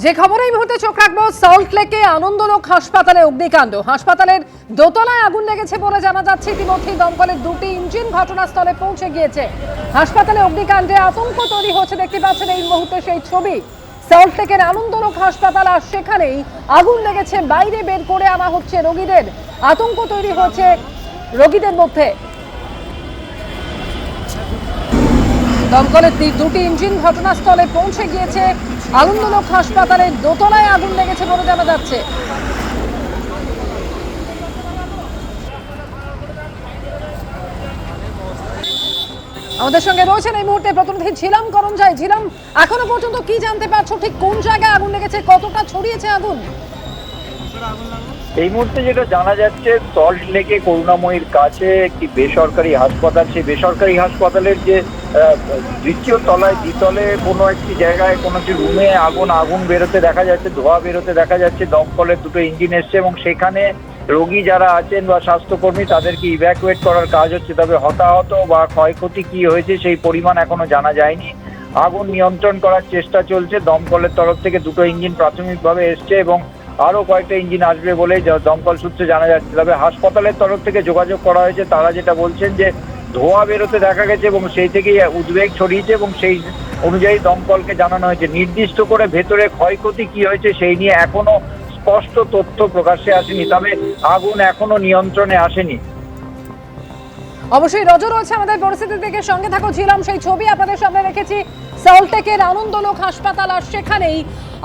যে খবরে এই মুহূর্তে চোখ রাখবো, সল্টলেকে আনন্দলোক হাসপাতালে অগ্নিকাণ্ড। হাসপাতালের দোতলায় আগুন লেগেছে বলে জানা যাচ্ছে। ইতিমধ্যেই দমকলের দুটি ইঞ্জিন ঘটনাস্থলে পৌঁছে গিয়েছে। হাসপাতালে অগ্নিকাণ্ডে আতঙ্ক তৈরি হচ্ছে, দেখতে পাচ্ছেন এই মুহূর্তে সেই ছবি। সল্টলেকের আনন্দলোক হাসপাতাল, আর সেখানেই আগুন লেগেছে। বাইরে বের করে আনা হচ্ছে রোগীদের। আতঙ্ক তৈরি হচ্ছে রোগীদের মধ্যে। দমকলের দুটি ইঞ্জিন ঘটনাস্থলে পৌঁছে গিয়েছে। আনন্দলোক হাসপাতালের দোতলায় আগুন লেগেছে বলে জানা যাচ্ছে। আমাদের সঙ্গে রয়েছেন এই মুহূর্তে প্রতিনিধি ঝিলাম করঞ্জাই। ঝিলাম, এখনো পর্যন্ত কি জানতে পারছো, ঠিক কোন জায়গায় আগুন লেগেছে, কতটা ছড়িয়েছে আগুন? এই মুহূর্তে যেটা জানা যাচ্ছে, সল্ট লেকে করুণাময়ীর কাছে একটি বেসরকারি হাসপাতাল। সেই বেসরকারি হাসপাতালের যে দ্বিতীয় তলায়, দ্বিতলে কোনো একটি জায়গায়, কোনো একটি রুমে আগুন বেরোতে দেখা যাচ্ছে, ধোঁয়া বেরোতে দেখা যাচ্ছে। দমকলের দুটো ইঞ্জিন এসছে এবং সেখানে রোগী যারা আছেন বা স্বাস্থ্যকর্মী তাদেরকে ইভ্যাকুয়েট করার কাজ হচ্ছে। তবে হতাহত বা ক্ষয়ক্ষতি কি হয়েছে সেই পরিমাণ এখনো জানা যায়নি। আগুন নিয়ন্ত্রণ করার চেষ্টা চলছে। দমকলের তরফ থেকে দুটো ইঞ্জিন প্রাথমিকভাবে এসছে এবং আরো কয়েকটা ইঞ্জিন আসবে বলে দমকল সূত্রে জানা যাচ্ছে। তবে হাসপাতালের তরফ থেকে যোগাযোগ করা হয়েছে, তারা যেটা বলছেন যে ধোঁয়া বেরোতে দেখা গেছে এবং সেই থেকেই উদ্বেগ ছড়িয়েছে এবং সেই অনুযায়ী দমকলকে জানানো হয়েছে। নির্দিষ্ট করে ভেতরে ক্ষয়ক্ষতি কি হয়েছে সেই নিয়ে এখনো স্পষ্ট তথ্য প্রকাশ্যে আসেনি, তবে আগুন এখনো নিয়ন্ত্রণে আসেনি। অবশ্যই নজর রয়েছে আমাদের পরিস্থিতি থেকে, সঙ্গে থাকো। ছিলাম সেই ছবি আপনাদের সামনে রেখেছি। সল্টলেকের আনন্দলোক হাসপাতাল, আর সেখানেই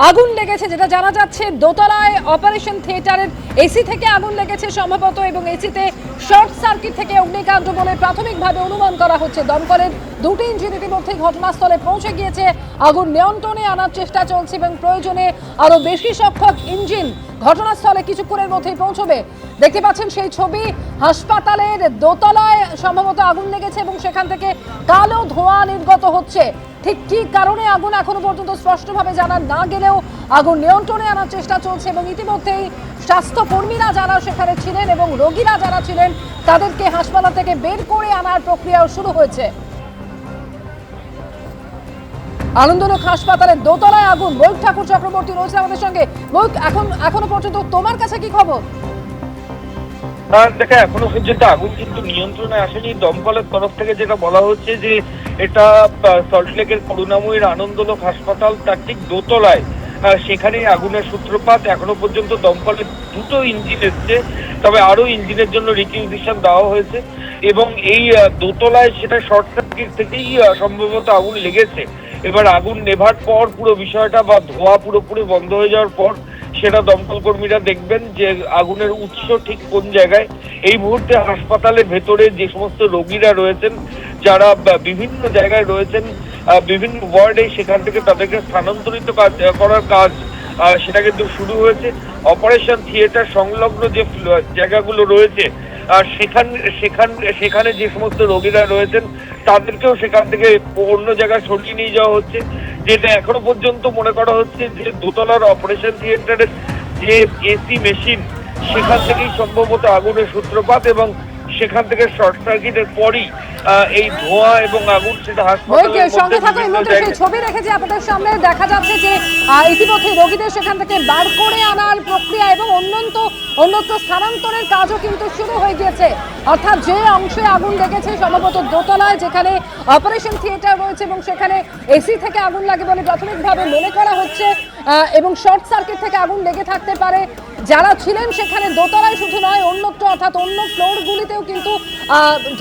আগুন লেগেছে যেটা জানা যাচ্ছে। দোতলায় অপারেশন থিয়েটারের এসি থেকে আগুন লেগেছে সম্ভবত, এবং এসিতে শর্ট সার্কিট থেকে অগ্নিকাণ্ড বলে প্রাথমিকভাবে অনুমান করা হচ্ছে। দমকলের দুটি ইঞ্জিন ইতিমধ্যেই ঘটনাস্থলে পৌঁছে গিয়েছে। আগুন নিয়ন্ত্রণে আনার চেষ্টা চলছে এবং প্রয়োজনে আরো বেশি সংখ্যক ইঞ্জিন ঘটনাস্থলে কিছুক্ষণের মধ্যেই পৌঁছবে। দেখতে পাচ্ছেন সেই ছবি। হাসপাতালের দোতলায় সম্ভবত আগুন লেগেছে এবং সেখান থেকে কালো ধোঁয়া নির্গত হচ্ছে। ঠিক কি কারণে আগুন এখনো পর্যন্ত স্পষ্টভাবে জানা না গেলেও আগুন নিয়ন্ত্রণে আনার চেষ্টা চলছে এবং ইতিমধ্যেই স্বাস্থ্যকর্মীরা যারা সেখানে ছিলেন এবং রোগীরা যারা ছিলেন তাদেরকে হাসপাতাল থেকে বের করে আনার প্রক্রিয়াও শুরু হয়েছে। আনন্দলোক হাসপাতালের দোতলায় আগুন। বৈক ঠাকুর চক্রবর্তী রয়েছে আমাদের সঙ্গে। বৈক, এখনো পর্যন্ত তোমার কাছে কি খবর? দেখা এখনো পর্যন্ত আগুন কিন্তু নিয়ন্ত্রণে আসেনি। দমকলের তরফ থেকে যেটা বলা হচ্ছে যে এটা সল্টলেকের করুণাময়ীর আনন্দলোক হাসপাতাল, তার ঠিক দোতলায়, সেখানেই আগুনের সূত্রপাত। এখনো পর্যন্ত দমকলের দুটো ইঞ্জিন এসছে, তবে আরো ইঞ্জিনের জন্য রিকুইজিশন দেওয়া হয়েছে এবং এই দোতলায় সেটা শর্ট সার্কিট থেকেই সম্ভবত আগুন লেগেছে। এবার আগুন নেভার পর পুরো বিষয়টা বা ধোঁয়া পুরোপুরি বন্ধ হয়ে যাওয়ার পর সেটা দমকল কর্মীরা দেখবেন যে আগুনের উৎস ঠিক কোন জায়গায়। এই মুহূর্তে হাসপাতালের ভেতরে যে সমস্ত রোগীরা রয়েছেন, যারা বিভিন্ন জায়গায় রয়েছেন, বিভিন্ন ওয়ার্ডে, সেখান থেকে তাদেরকে স্থানান্তরিত করার কাজ সেটা কিন্তু শুরু হয়েছে। অপারেশন থিয়েটার সংলগ্ন যে জায়গাগুলো রয়েছে সেখানে যে সমস্ত রোগীরা রয়েছেন তাদেরকেও সেখান থেকে অন্য জায়গায় সরিয়ে নিয়ে যাওয়া হচ্ছে। যেটা এখনো পর্যন্ত মনে করা হচ্ছে যে দোতলার অপারেশন থিয়েটারের যে এসি মেশিন সেখান থেকেই সম্ভবত আগুনের সূত্রপাত এবং সেখান থেকে শর্ট সার্কিটের পরই এই ধোঁয়া এবং আগুন সেটা হাসপাতালের সঙ্গে থাকা। এই মুহূর্তে সেই ছবি রেখেছি আপনাদের সামনে। দেখা যাচ্ছে যে ইতিমধ্যে রোগীদের সেখান থেকে বার করে আনার প্রক্রিয়া এবং অন্যত্র স্থানান্তরের কাজও কিন্তু শুরু হয়ে গিয়েছে। অর্থাৎ যে অংশে আগুন লেগেছে সম্ভবত দোতলায়, যেখানে অপারেশন থিয়েটার রয়েছে এবং সেখানে এসি থেকে আগুন লাগে বলে প্রাথমিকভাবে মনে করা হচ্ছে, এবং শর্ট সার্কিট থেকে আগুন লেগে থাকতে পারে। যারা ছিলেন সেখানে দোতলায় শুধু নয়, অন্যত্র অর্থাৎ অন্য ফ্লোরগুলিতেও কিন্তু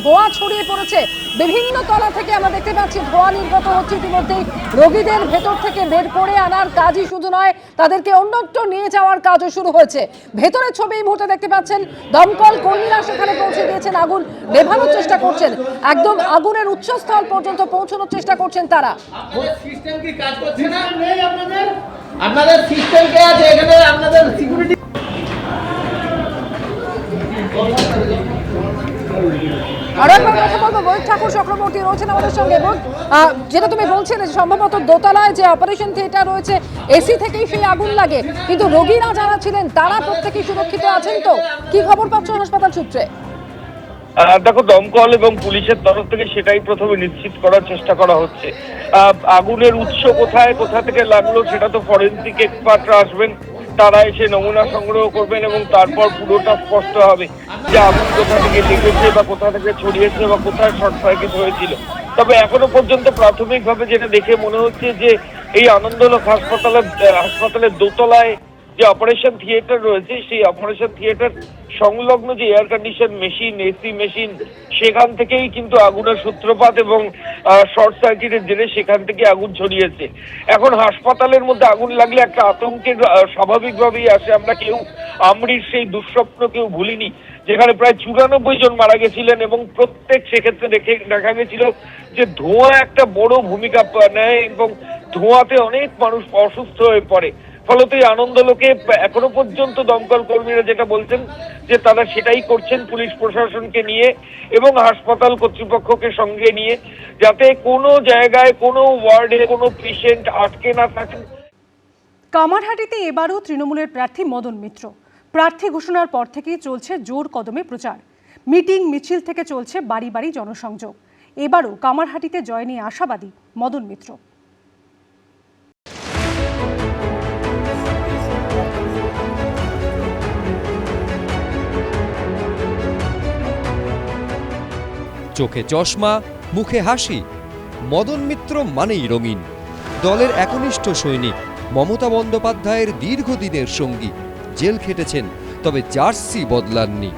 ধোঁয়া ছড়িয়ে পড়েছে। বিভিন্ন তলা থেকে আমরা দেখতে পাচ্ছি ধোঁয়া নির্গত হচ্ছে। ইতিমধ্যেই রোগীদের ভেতর থেকে বের করে আনার কাজই শুধু নয়, তাদেরকে অন্যত্র নিয়ে যাওয়ার কাজও শুরু হয়েছে। ভেতরের ছবি এই মুহূর্তে দেখতে পাচ্ছেন। দমকল কর্মীরা সেখানে পৌঁছে দিয়েছেন, আগুন নেভানোর চেষ্টা করছেন। একদম আগুনের উৎসস্থল পর্যন্ত পৌঁছানোর চেষ্টা করছেন তারা। আপনাদের সিস্টেম কে আছে এখানে? আপনাদের সিকিউরিটি আরো একবার কথা বলবো। বৈক ঠাকুর চক্রবর্তী রয়েছেন আমাদের সঙ্গে। যেটা তুমি বলছিলে সম্ভবত দোতলায় যে অপারেশন থিয়েটার রয়েছে এসি থেকেই সেই আগুন লাগে, কিন্তু রোগীরা যারা ছিলেন তারা প্রত্যেকেই সুরক্ষিত আছেন তো? কি খবর পাচ্ছ হাসপাতাল সূত্রে? দেখো, দমকল এবং পুলিশের তরফ থেকে সেটাই প্রথমে নিশ্চিত করার চেষ্টা করা হচ্ছে। আগুনের উৎস কোথায়, কোথা থেকে লাগলো সেটা তো ফরেনসিক এক্সপার্টরা আসবেন, তারা এসে নমুনা সংগ্রহ করবেন এবং তারপর পুরোটা স্পষ্ট হবে যে আগুন কোথা থেকে লেগেছে বা কোথা থেকে ছড়িয়েছে বা কোথায় শর্ট সার্কিট হয়েছিল। তবে এখনো পর্যন্ত প্রাথমিকভাবে যেটা দেখে মনে হচ্ছে যে এই আনন্দলোক হাসপাতালের দোতলায় যে অপারেশন থিয়েটার রয়েছে, সেই অপারেশন থিয়েটার সংলগ্ন যে air condition machine, AC machine, সেখান থেকেই কিন্তু আগুনের সূত্রপাত এবং শর্ট সার্কিটের জেরে সেখান থেকে আগুন ছড়িয়েছে। এখন হাসপাতালের মধ্যে আগুন লাগলে একটা আতঙ্কের স্বাভাবিকভাবেই আসে। আমরা কেউ আমরির সেই দুঃস্বপ্ন কেউ ভুলিনি, যেখানে প্রায় 94 জন মারা গেছিলেন এবং প্রত্যেক সেক্ষেত্রে দেখা গেছিল যে ধোঁয়া একটা বড় ভূমিকা নেয় এবং ধোঁয়াতে অনেক মানুষ অসুস্থ হয়ে পড়ে। ফলত এই আনন্দলোকে এখনো পর্যন্ত দমকল কর্মীরা যেটা বলছেন যে তারা সেটাই করছেন পুলিশ প্রশাসনকে নিয়ে এবং হাসপাতাল কর্তৃপক্ষকে সঙ্গে নিয়ে, যাতে কোনো জায়গায় কোনো ওয়ার্ডে কোনো পেশেন্ট আটকে না থাকেন। কামারহাটিতে এবারও তৃণমূলের প্রার্থী মদন মিত্র। প্রার্থী ঘোষণার পর থেকেই চলছে জোর কদমে প্রচার। মিটিং মিছিল থেকে চলছে বাড়ি বাড়ি জনসংযোগ। এবারও কামারহাটিতে জয় নিয়ে আশাবাদী মদন মিত্র। চোখে চশমা, মুখে হাসি, মদন মিত্র মানেই রঙিন। দলের একনিষ্ঠ সৈনিক, মমতা বন্দ্যোপাধ্যায়ের দীর্ঘদিনের সঙ্গী। জেল খেটেছেন, তবে জার্সি বদলাননি।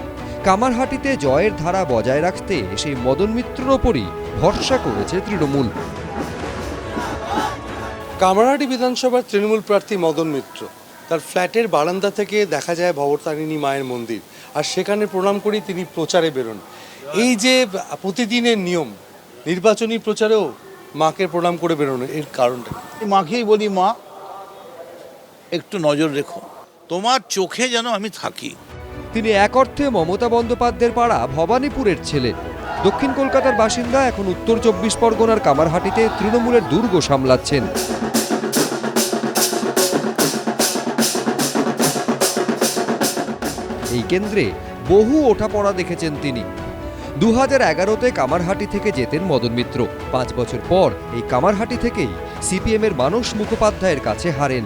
কামারহাটিতে জয়ের ধারা বজায় রাখতে সেই মদন মিত্রের ওপরই ভরসা করেছে তৃণমূল। কামারহাটি বিধানসভার তৃণমূল প্রার্থী মদন মিত্র, তার ফ্ল্যাটের বারান্দা থেকে দেখা যায় ভবতারিণী মায়ের মন্দির, আর সেখানে প্রণাম করেই তিনি প্রচারে বেরোন। এই যে প্রতিদিনের নিয়ম, নির্বাচনী প্রচারেও মাকে প্রণাম করে বেরোনো, এর কারণটা মাকেই বলি, মা একটু নজর রেখো, তোমার চোখে যেন আমি থাকি। তিনি এক অর্থে মমতা বন্দ্যোপাধ্যায়ের পাড়া ভবানীপুরের ছেলে। দক্ষিণ কলকাতার বাসিন্দা, এখন উত্তর 24 পরগনার কামারহাটিতে তৃণমূলের দুর্গ সামলাচ্ছেন। এই কেন্দ্রে বহু ওঠাপড়া দেখেছেন তিনি। 2011-তে কামারহাটি থেকে জেতেন মদন মিত্র। 5 বছর পর এই কামারহাটি থেকেই সিপিএমের মানস মুখোপাধ্যায়ের কাছে হারেন।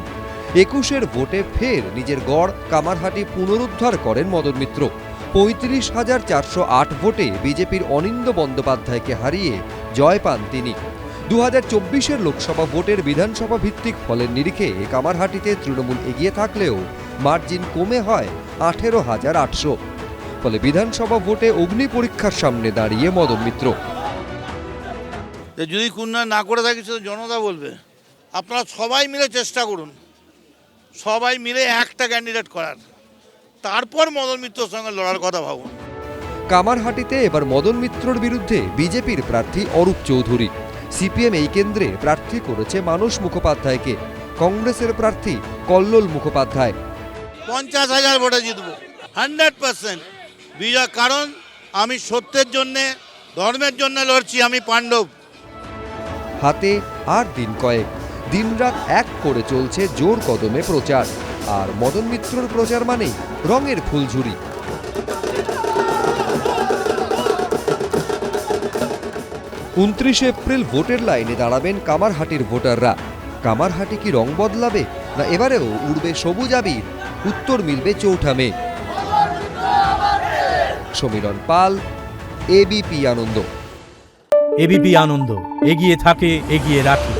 21-এর ভোটে ফের নিজের গড় কামারহাটি পুনরুদ্ধার করেন মদন মিত্র। 35,408 ভোটে বিজেপির অনিন্দ্য বন্দ্যোপাধ্যায়কে হারিয়ে জয় পান তিনি। 2024-এর লোকসভা ভোটের বিধানসভা ভিত্তিক ফলের নিরিখে কামারহাটিতে তৃণমূল এগিয়ে থাকলেও মার্জিন কমে হয় 18,800। ফলে বিধানসভা ভোটে অগ্নি পরীক্ষার সামনে দাঁড়িয়ে মদন মিত্র। যদি উন্নয়ন না করে থাকি সেটা জনতা বলবে। আপনারা সবাই মিলে চেষ্টা করুন, সবাই মিলে একটা ক্যান্ডিডেট করার, তারপর মদন মিত্রর সঙ্গে লড়ার কথা ভাবুন। কামারহাটিতে এবার মদন মিত্রর বিরুদ্ধে বিজেপির প্রার্থী অরূপ চৌধুরী। সিপিএম এই কেন্দ্রে প্রার্থী করেছে মানস মুখোপাধ্যায়কে। কংগ্রেসের প্রার্থী কল্লোল মুখোপাধ্যায়। 50,000 ভোটে জিতব, 100% বিজয়। কারণ আমি সত্যের জন্যে, ধর্মের জন্য লড়ছি, আমি পাণ্ডব। হাতে আর দিন কয়েক, দিনরাত এক করে চলছে জোর কদমে প্রচার। আর মদন মিত্রর প্রচার মানেই রঙের ফুলঝুরি। 29 এপ্রিল ভোটের লাইনে দাঁড়াবেন কামারহাটির ভোটাররা। কামারহাটি কি রং বদলাবে, না এবারেও উড়বে সবুজ আবির, উত্তর মিলবে 4 মে। সমীরণ পাল, এবিপি আনন্দ। এবিপি আনন্দ, এগিয়ে থাকে, এগিয়ে রাখে।